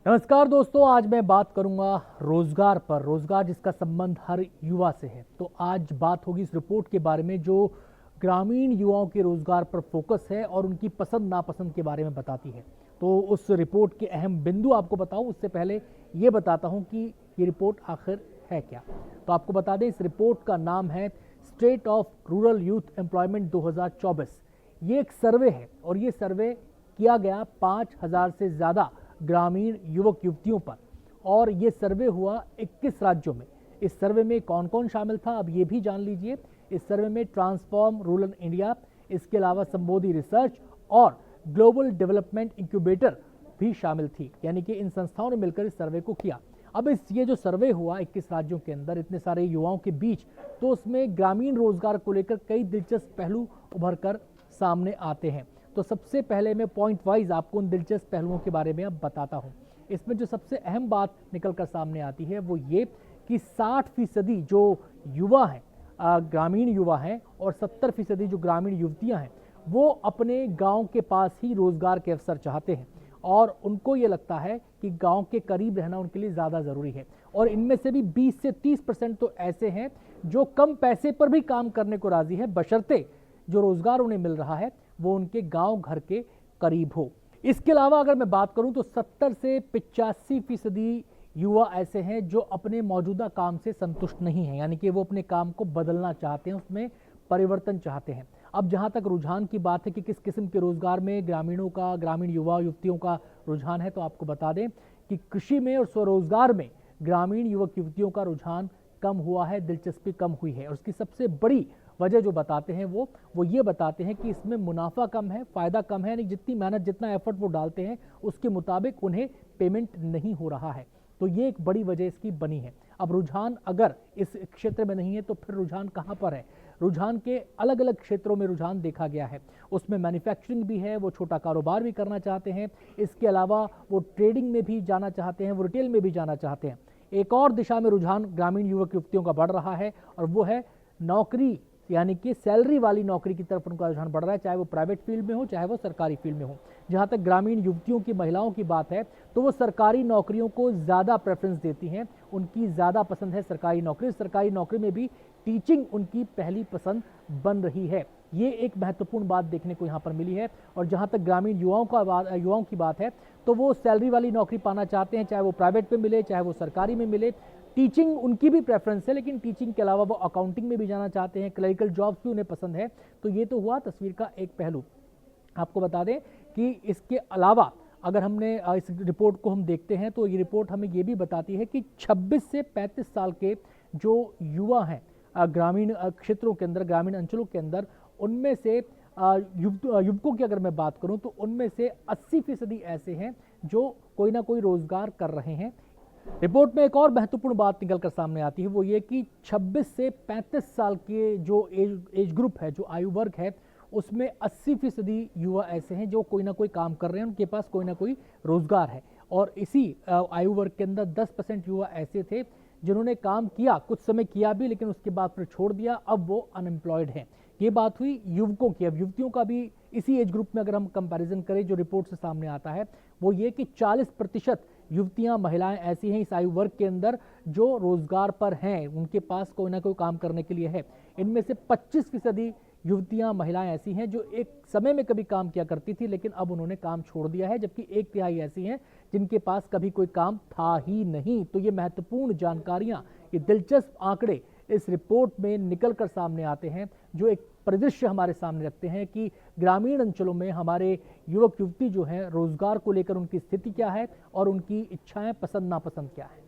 नमस्कार दोस्तों, आज मैं बात करूंगा रोजगार पर। रोजगार जिसका संबंध हर युवा से है। तो आज बात होगी इस रिपोर्ट के बारे में जो ग्रामीण युवाओं के रोजगार पर फोकस है और उनकी पसंद नापसंद के बारे में बताती है। तो उस रिपोर्ट के अहम बिंदु आपको बताऊं उससे पहले ये बताता हूं कि ये रिपोर्ट आखिर है क्या। तो आपको बता दें, इस रिपोर्ट का नाम है state of rural youth employment 2024। ये एक सर्वे है और ये सर्वे किया गया 5000 से ज़्यादा ग्रामीण युवक युवतियों पर, और ये सर्वे हुआ 21 राज्यों में। इस सर्वे में कौन कौन शामिल था अब ये भी जान लीजिए। इस सर्वे में ट्रांसफॉर्म रूरल इंडिया, इसके अलावा संबोधि रिसर्च और ग्लोबल डेवलपमेंट इंक्यूबेटर भी शामिल थी। यानी कि इन संस्थाओं ने मिलकर इस सर्वे को किया। अब ये जो सर्वे हुआ 21 राज्यों के अंदर इतने सारे युवाओं के बीच, तो उसमें ग्रामीण रोजगार को लेकर कई दिलचस्प पहलू उभर कर सामने आते हैं। तो सबसे पहले मैं पॉइंट वाइज आपको उन दिलचस्प पहलुओं के बारे में अब बताता हूं। इसमें जो सबसे अहम बात निकल कर सामने आती है वो ये कि 60% जो युवा हैं, ग्रामीण युवा हैं, और 70% जो ग्रामीण युवतियां हैं, वो अपने गांव के पास ही रोजगार के अवसर चाहते हैं और उनको ये लगता है कि गांव के करीब रहना उनके लिए ज़्यादा ज़रूरी है। और इनमें से भी 20 से 30% तो ऐसे हैं जो कम पैसे पर भी काम करने को राजी है, बशर्ते जो रोजगार उन्हें मिल रहा है वो उनके गांव घर के करीब हो। इसके अलावा अगर मैं बात करूं तो 70 से 85% युवा ऐसे हैं जो अपने मौजूदा काम से संतुष्ट नहीं हैं, यानी कि वो अपने काम को बदलना चाहते हैं, उसमें परिवर्तन चाहते हैं। अब जहां तक रुझान की बात है कि किस किस्म के रोजगार में ग्रामीण युवा युवतियों का रुझान है, तो आपको बता दें कि कृषि में और स्वरोजगार में ग्रामीण युवक युवतियों का रुझान कम हुआ है, दिलचस्पी कम हुई है। और उसकी सबसे बड़ी वजह जो बताते हैं वो ये बताते हैं कि इसमें मुनाफा कम है, फ़ायदा कम है, यानी जितनी मेहनत जितना एफर्ट वो डालते हैं उसके मुताबिक उन्हें पेमेंट नहीं हो रहा है। तो ये एक बड़ी वजह इसकी बनी है। अब रुझान अगर इस क्षेत्र में नहीं है तो फिर रुझान कहाँ पर है? रुझान के अलग अलग क्षेत्रों में रुझान देखा गया है। उसमें मैन्युफैक्चरिंग भी है, वो छोटा कारोबार भी करना चाहते हैं। इसके अलावा वो ट्रेडिंग में भी जाना चाहते हैं, वो रिटेल में भी जाना चाहते हैं। एक और दिशा में रुझान ग्रामीण युवक युवतियों का बढ़ रहा है और वो है नौकरी, यानी कि सैलरी वाली नौकरी की तरफ उनका रुझान बढ़ रहा है, चाहे वो प्राइवेट फील्ड में हो चाहे वो सरकारी फील्ड में हो। जहां तक ग्रामीण युवतियों की, महिलाओं की बात है तो वो सरकारी नौकरियों को ज़्यादा प्रेफरेंस देती हैं, उनकी ज़्यादा पसंद है सरकारी नौकरी। सरकारी नौकरी में भी टीचिंग उनकी पहली पसंद बन रही है। ये एक महत्वपूर्ण बात देखने को यहाँ पर मिली है। और जहाँ तक ग्रामीण युवाओं की बात है तो वो सैलरी वाली नौकरी पाना चाहते हैं, चाहे वो प्राइवेट में मिले चाहे वो सरकारी में मिले। टीचिंग उनकी भी प्रेफरेंस है, लेकिन टीचिंग के अलावा वो अकाउंटिंग में भी जाना चाहते हैं, क्लरिकल जॉब्स भी उन्हें पसंद है। तो ये तो हुआ तस्वीर का एक पहलू। आपको बता दें कि इसके अलावा अगर हमने इस रिपोर्ट को हम देखते हैं तो ये रिपोर्ट हमें ये भी बताती है कि 26 से 35 साल के जो युवा हैं ग्रामीण क्षेत्रों के अंदर, ग्रामीण अंचलों के अंदर, उनमें से युवकों की अगर मैं बात करूं तो उनमें से 80% ऐसे हैं जो कोई ना कोई रोजगार कर रहे हैं। रिपोर्ट में एक और महत्वपूर्ण बात निकल कर सामने आती है, वो ये कि 26 से 35 साल के जो एज ग्रुप है, जो आयु वर्ग है, उसमें 80% युवा ऐसे हैं जो कोई ना कोई काम कर रहे हैं, उनके पास कोई ना कोई रोजगार है। और इसी आयु वर्ग के अंदर 10% युवा ऐसे थे जिन्होंने काम किया, कुछ समय किया भी, लेकिन उसके बाद फिर छोड़ दिया, अब वो अनएम्प्लॉयड हैं। ये बात हुई युवकों की। अब युवतियों का भी इसी एज ग्रुप में अगर हम कंपैरिजन करें, जो रिपोर्ट से सामने आता है वो ये कि 40% युवतियां, महिलाएं ऐसी हैं इस आयु वर्ग के अंदर जो रोजगार पर हैं, उनके पास कोई ना कोई काम करने के लिए है। इनमें से 25% युवतियां, महिलाएं ऐसी हैं जो एक समय में कभी काम किया करती थी लेकिन अब उन्होंने काम छोड़ दिया है, जबकि 1/3 ऐसी हैं जिनके पास कभी कोई काम था ही नहीं। तो ये महत्वपूर्ण जानकारियां, ये दिलचस्प आंकड़े इस रिपोर्ट में निकल कर सामने आते हैं, जो एक परिदृश्य हमारे सामने रखते हैं कि ग्रामीण अंचलों में हमारे युवक युवती जो हैं, रोजगार को लेकर उनकी स्थिति क्या है और उनकी इच्छाएं, पसंद नापसंद क्या है।